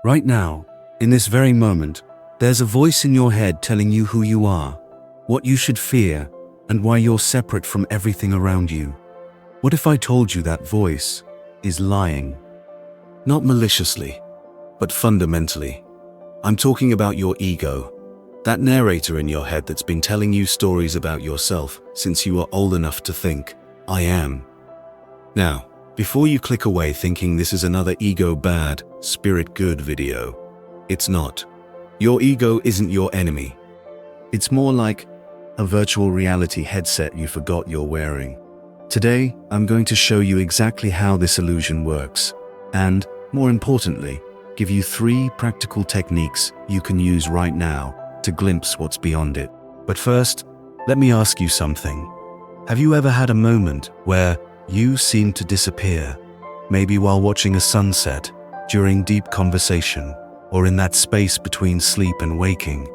Right now, in this very moment, there's a voice in your head telling you who you are, what you should fear, and why you're separate from everything around you. What if I told you that voice is lying? Not maliciously, but fundamentally. I'm talking about your ego, that narrator in your head that's been telling you stories about yourself since you were old enough to think, I am. Now, before you click away thinking this is another ego bad, spirit good video, it's not. Your ego isn't your enemy. It's more like a virtual reality headset you forgot you're wearing. Today, I'm going to show you exactly how this illusion works, and, more importantly, give you 3 practical techniques you can use right now to glimpse what's beyond it. But first, let me ask you something. Have you ever had a moment where you seemed to disappear? Maybe while watching a sunset, during deep conversation, or in that space between sleep and waking.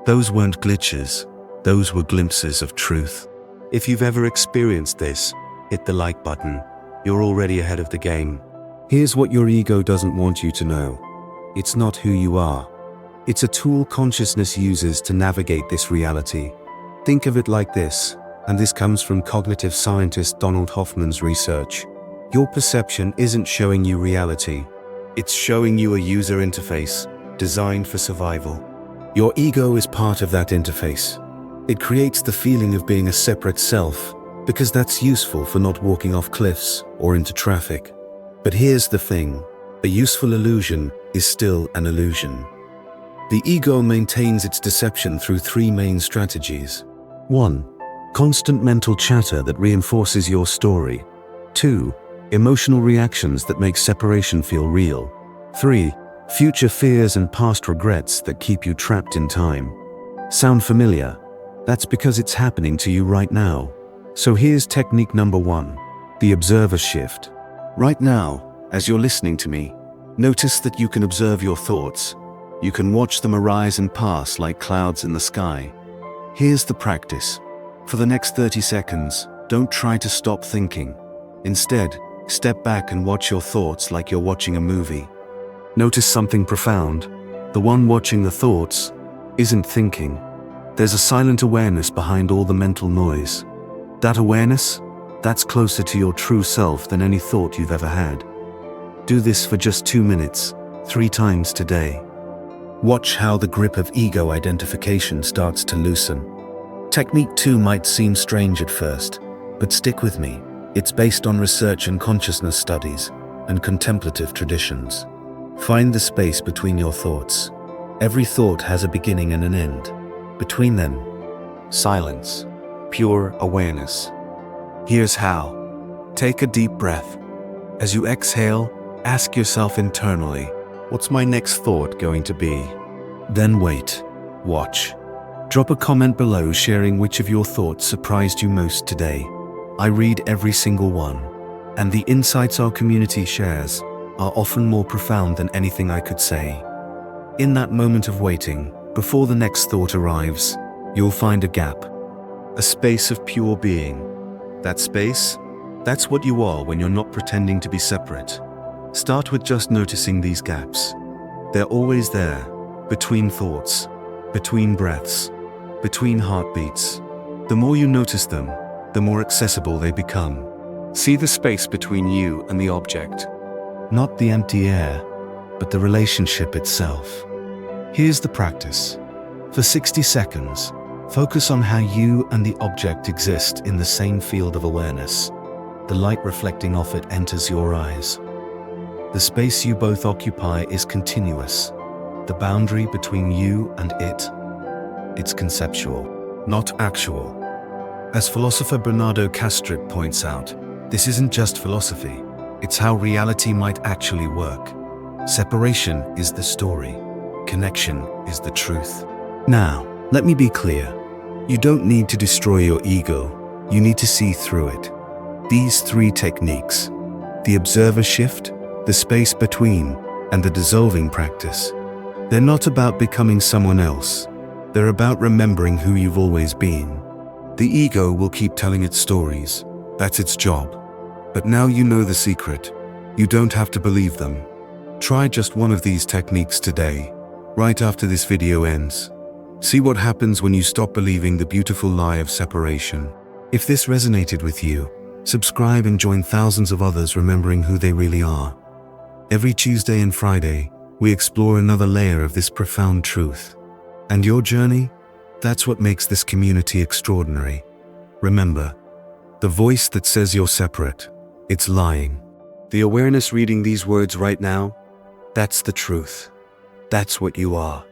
Those weren't glitches, those were glimpses of truth. If you've ever experienced this, hit the like button. You're already ahead of the game. Here's what your ego doesn't want you to know. It's not who you are. It's a tool consciousness uses to navigate this reality. Think of it like this, and this comes from cognitive scientist Donald Hoffman's research. Your perception isn't showing you reality. It's showing you a user interface designed for survival. Your ego is part of that interface. It creates the feeling of being a separate self because that's useful for not walking off cliffs or into traffic. But here's the thing, a useful illusion is still an illusion. The ego maintains its deception through 3 main strategies. 1. Constant mental chatter that reinforces your story. 2. Emotional reactions that make separation feel real. 3. Future fears and past regrets that keep you trapped in time. Sound familiar? That's because it's happening to you right now. So here's technique number 1, the observer shift. Right now, as you're listening to me, notice that you can observe your thoughts. You can watch them arise and pass like clouds in the sky. Here's the practice. For the next 30 seconds, don't try to stop thinking. Instead, step back and watch your thoughts like you're watching a movie. Notice something profound. The one watching the thoughts isn't thinking. There's a silent awareness behind all the mental noise. That awareness, that's closer to your true self than any thought you've ever had. Do this for just 2 minutes, 3 times today. Watch how the grip of ego identification starts to loosen. Technique 2 might seem strange at first, but stick with me. It's based on research and consciousness studies and contemplative traditions. Find the space between your thoughts. Every thought has a beginning and an end. Between them, silence, pure awareness. Here's how. Take a deep breath. As you exhale, ask yourself internally, what's my next thought going to be? Then wait. Watch. Drop a comment below sharing which of your thoughts surprised you most today. I read every single one, and the insights our community shares are often more profound than anything I could say. In that moment of waiting, before the next thought arrives, you'll find a gap, a space of pure being. That space, that's what you are when you're not pretending to be separate. Start with just noticing these gaps. They're always there, between thoughts, between breaths, between heartbeats. The more you notice them, the more accessible they become. See the space between you and the object. Not the empty air, but the relationship itself. Here's the practice. For 60 seconds, focus on how you and the object exist in the same field of awareness. The light reflecting off it enters your eyes. The space you both occupy is continuous. The boundary between you and it's conceptual, not actual. As philosopher Bernardo Kastrup points out, this isn't just philosophy, it's how reality might actually work. Separation is the story. Connection is the truth. Now, let me be clear. You don't need to destroy your ego. You need to see through it. These 3 techniques, the observer shift, the space between, and the dissolving practice, they're not about becoming someone else. They're about remembering who you've always been. The ego will keep telling its stories. That's its job. But now you know the secret. You don't have to believe them. Try just one of these techniques today, right after this video ends. See what happens when you stop believing the beautiful lie of separation. If this resonated with you, subscribe and join thousands of others remembering who they really are. Every Tuesday and Friday, we explore another layer of this profound truth. And your journey? That's what makes this community extraordinary. Remember, the voice that says you're separate, it's lying. The awareness reading these words right now, that's the truth. That's what you are.